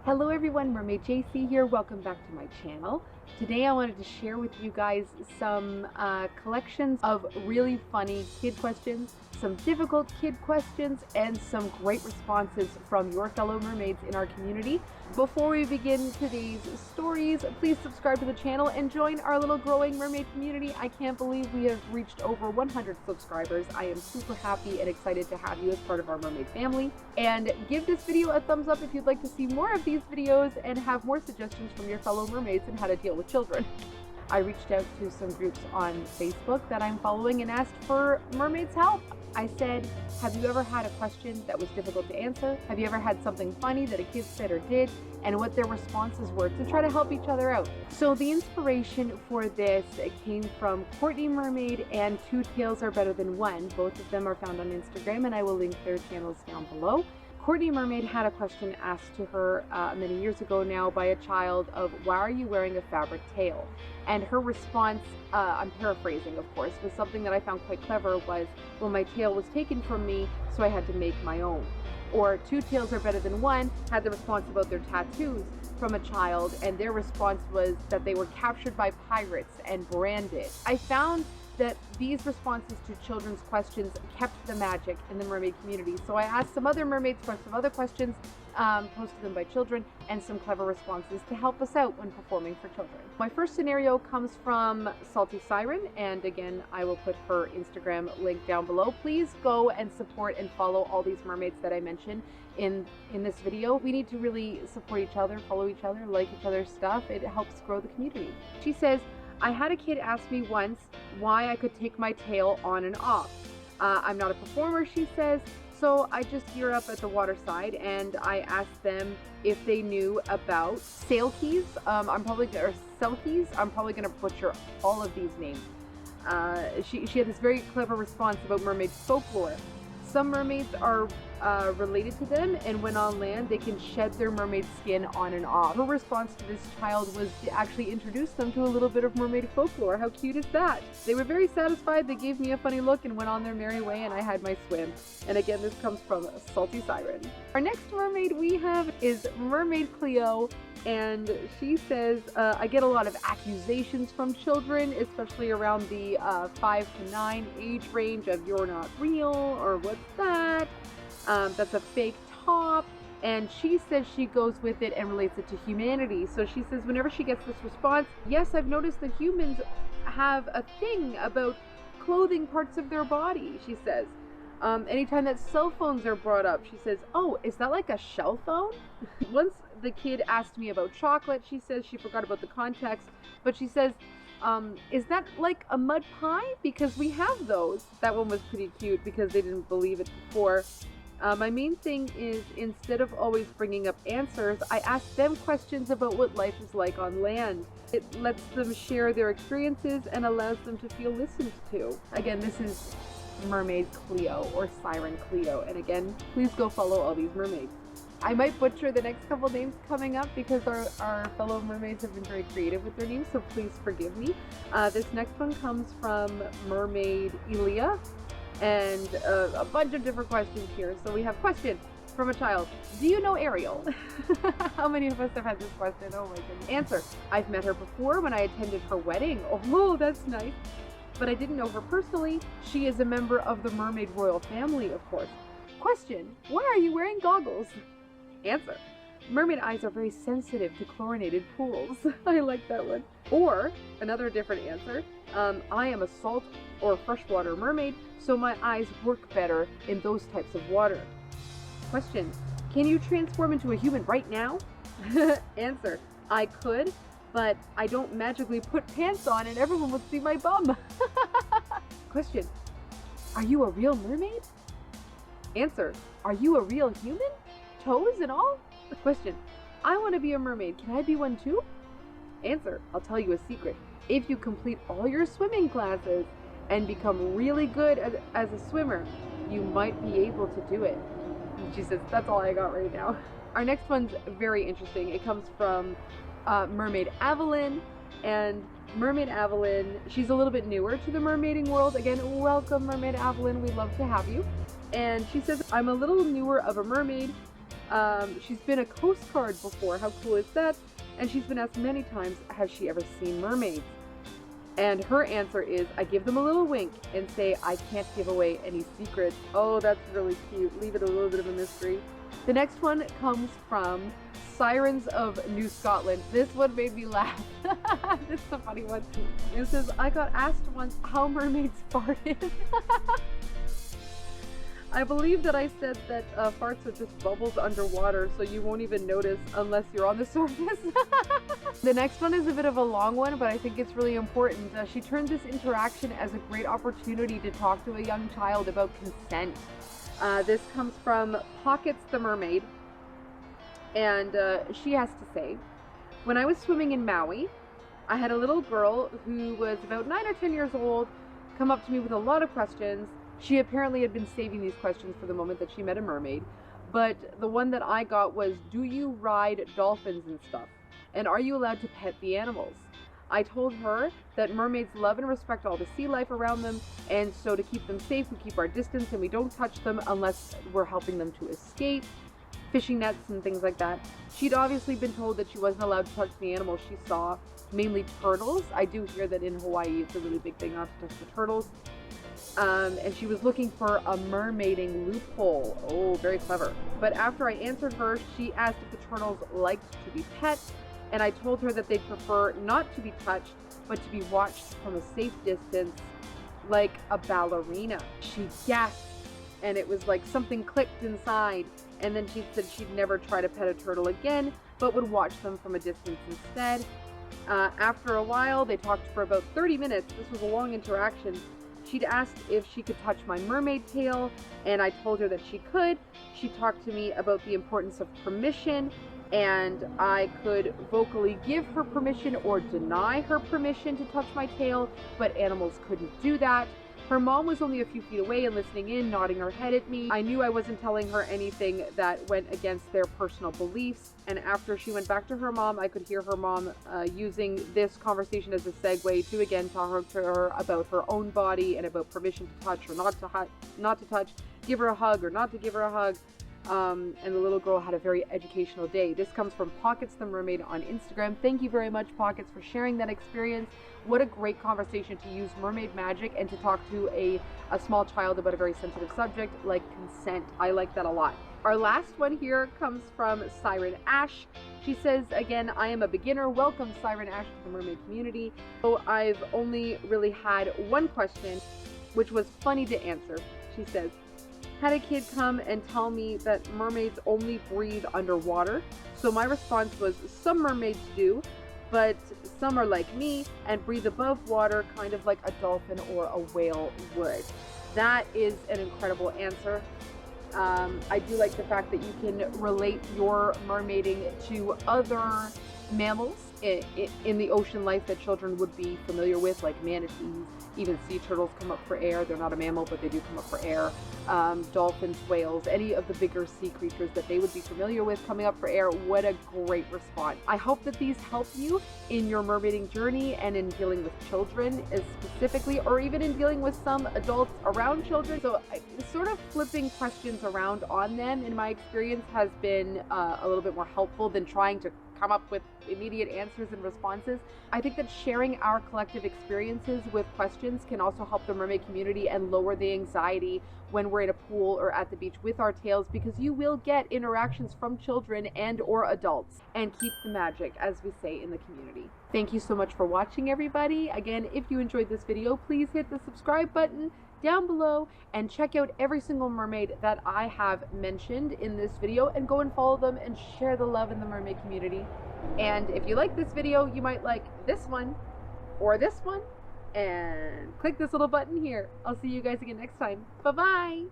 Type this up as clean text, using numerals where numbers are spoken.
Hello everyone, Mermaid JC here. Welcome back to my channel. Today I wanted to share with you guys some collections of really funny kid questions, some difficult kid questions, and some great responses from your fellow mermaids in our community. Before we begin today's stories, please subscribe to the channel and join our little growing mermaid community. I can't believe we have reached over 100 subscribers. I am super happy and excited to have you as part of our mermaid family. And give this video a thumbs up if you'd like to see more of these videos and have more suggestions from your fellow mermaids on how to deal with children. I reached out to some groups on Facebook that I'm following and asked for mermaids' help. I said, have you ever had a question that was difficult to answer? Have you ever had something funny that a kid said or did? And what their responses were to try to help each other out. So the inspiration for this came from Courtney Mermaid and Two Tails Are Better Than One. Both of them are found on Instagram, and I will link their channels down below. Courtney Mermaid had a question asked to her many years ago now by a child of, why are you wearing a fabric tail? And her response, I'm paraphrasing of course, was something that I found quite clever was, well, my tail was taken from me, so I had to make my own. Or Two Tails Are Better Than One had the response about their tattoos from a child, and their response was that they were captured by pirates and branded. I found that these responses to children's questions kept the magic in the mermaid community. So I asked some other mermaids for some other questions, posted them by children, and some clever responses to help us out when performing for children. My first scenario comes from Salty Siren, and again, I will put her Instagram link down below. Please go and support and follow all these mermaids that I mentioned in this video. We need to really support each other, follow each other, like each other's stuff. It helps grow the community. She says, I had a kid ask me once why I could take my tail on and off. I'm not a performer, she says, so I just gear up at the water side and I asked them if they knew about sail keys. Or selkies. I'm probably gonna butcher all of these names. She had this very clever response about mermaid folklore. Some mermaids are related to them, and when on land, they can shed their mermaid skin on and off. Her response to this child was to actually introduce them to a little bit of mermaid folklore. How cute is that? They were very satisfied, they gave me a funny look and went on their merry way, and I had my swim. And again, this comes from Salty Siren. Our next mermaid we have is Mermaid Cleo, and she says, I get a lot of accusations from children, especially around the 5 to 9 age range of you're not real, or what's that? That's a fake top. And she says she goes with it and relates it to humanity. So she says whenever she gets this response, yes, I've noticed that humans have a thing about clothing parts of their body, she says. Anytime that cell phones are brought up, she says, oh, is that like a shell phone? Once the kid asked me about chocolate, she says she forgot about the context, but she says, is that like a mud pie? Because we have those. That one was pretty cute because they didn't believe it before. My main thing is, instead of always bringing up answers, I ask them questions about what life is like on land. It lets them share their experiences and allows them to feel listened to. Again, this is Mermaid Cleo, or Siren Cleo, and again, please go follow all these mermaids. I might butcher the next couple names coming up because our fellow mermaids have been very creative with their names, so please forgive me. This next one comes from Mermaid Elia, and a bunch of different questions here. So we have question from a child. Do you know Ariel? How many of us have had this question? Oh my goodness. Answer. I've met her before when I attended her wedding. Oh, that's nice. But I didn't know her personally. She is a member of the Mermaid royal family, of course. Question. Why are you wearing goggles? Answer. Mermaid eyes are very sensitive to chlorinated pools. I like that one. Or, another different answer, I am a salt or freshwater mermaid, so my eyes work better in those types of water. Question. Can you transform into a human right now? Answer. I could, but I don't magically put pants on and everyone would see my bum. Question. Are you a real mermaid? Answer. Are you a real human? Toes and all? Question. I want to be a mermaid. Can I be one too? Answer. I'll tell you a secret. If you complete all your swimming classes and become really good as a swimmer, you might be able to do it. And she says, that's all I got right now. Our next one's very interesting. It comes from Mermaid Evelyn, and Mermaid Evelyn, she's a little bit newer to the mermaiding world. Again, welcome Mermaid Evelyn, we'd love to have you. And she says, I'm a little newer of a mermaid. She's been a Coast Guard before. How cool is that? And she's been asked many times, has she ever seen mermaids? And her answer is, I give them a little wink and say, I can't give away any secrets. Oh, that's really cute. Leave it a little bit of a mystery. The next one comes from Sirens of New Scotland. This one made me laugh. This is a funny one. It says, I got asked once how mermaids farted. I believe that I said that farts are just bubbles underwater, so you won't even notice unless you're on the surface. The next one is a bit of a long one, but I think it's really important. She turned this interaction as a great opportunity to talk to a young child about consent. This comes from Pockets the Mermaid, and she has to say, when I was swimming in Maui, I had a little girl who was about 9 or 10 years old come up to me with a lot of questions. She apparently had been saving these questions for the moment that she met a mermaid, but the one that I got was, do you ride dolphins and stuff? And are you allowed to pet the animals? I told her that mermaids love and respect all the sea life around them, and so to keep them safe, we keep our distance and we don't touch them unless we're helping them to escape. Fishing nets and things like that. She'd obviously been told that she wasn't allowed to touch the animals she saw, mainly turtles. I do hear that in Hawaii it's a really big thing not to touch the turtles. And she was looking for a mermaiding loophole. Oh, very clever. But after I answered her, she asked if the turtles liked to be pet, and I told her that they'd prefer not to be touched, but to be watched from a safe distance, like a ballerina. She gasped, and it was like something clicked inside, and then she said she'd never try to pet a turtle again, but would watch them from a distance instead. After a while, they talked for about 30 minutes. This was a long interaction. She'd asked if she could touch my mermaid tail, and I told her that she could. She talked to me about the importance of permission, and I could vocally give her permission or deny her permission to touch my tail, but animals couldn't do that. Her mom was only a few feet away and listening in, nodding her head at me. I knew I wasn't telling her anything that went against their personal beliefs, and after she went back to her mom, I could hear her mom using this conversation as a segue to again talk to her about her own body and about permission to touch or not to touch, give her a hug or not to give her a hug. And the little girl had a very educational day. This comes from Pockets the Mermaid on Instagram. Thank you very much, Pockets, for sharing that experience. What a great conversation to use mermaid magic and to talk to a small child about a very sensitive subject like consent. I like that a lot. Our last one here comes from Siren Ash. She says, again, I am a beginner. Welcome, Siren Ash, to the mermaid community. So I've only really had one question, which was funny to answer. She says, had a kid come and tell me that mermaids only breathe underwater. So my response was, some mermaids do, but some are like me and breathe above water, kind of like a dolphin or a whale would. That is an incredible answer. I do like the fact that you can relate your mermaiding to other mammals in the ocean life that children would be familiar with, like manatees. Even sea turtles come up for air. They're not a mammal, but they do come up for air. Dolphins, whales, any of the bigger sea creatures that they would be familiar with coming up for air. What a great response. I hope that these help you in your mermaiding journey and in dealing with children specifically, or even in dealing with some adults around children. So sort of flipping questions around on them, in my experience, has been a little bit more helpful than trying to come up with immediate answers and responses. I think that sharing our collective experiences with questions can also help the mermaid community and lower the anxiety when we're in a pool or at the beach with our tails, because you will get interactions from children and or adults, and keep the magic, as we say in the community. Thank you so much for watching, everybody. Again, if you enjoyed this video, please hit the subscribe button down below and check out every single mermaid that I have mentioned in this video, and go and follow them and share the love in the mermaid community. And if you like this video, you might like this one or this one, and click this little button here. I'll see you guys again next time. Bye bye.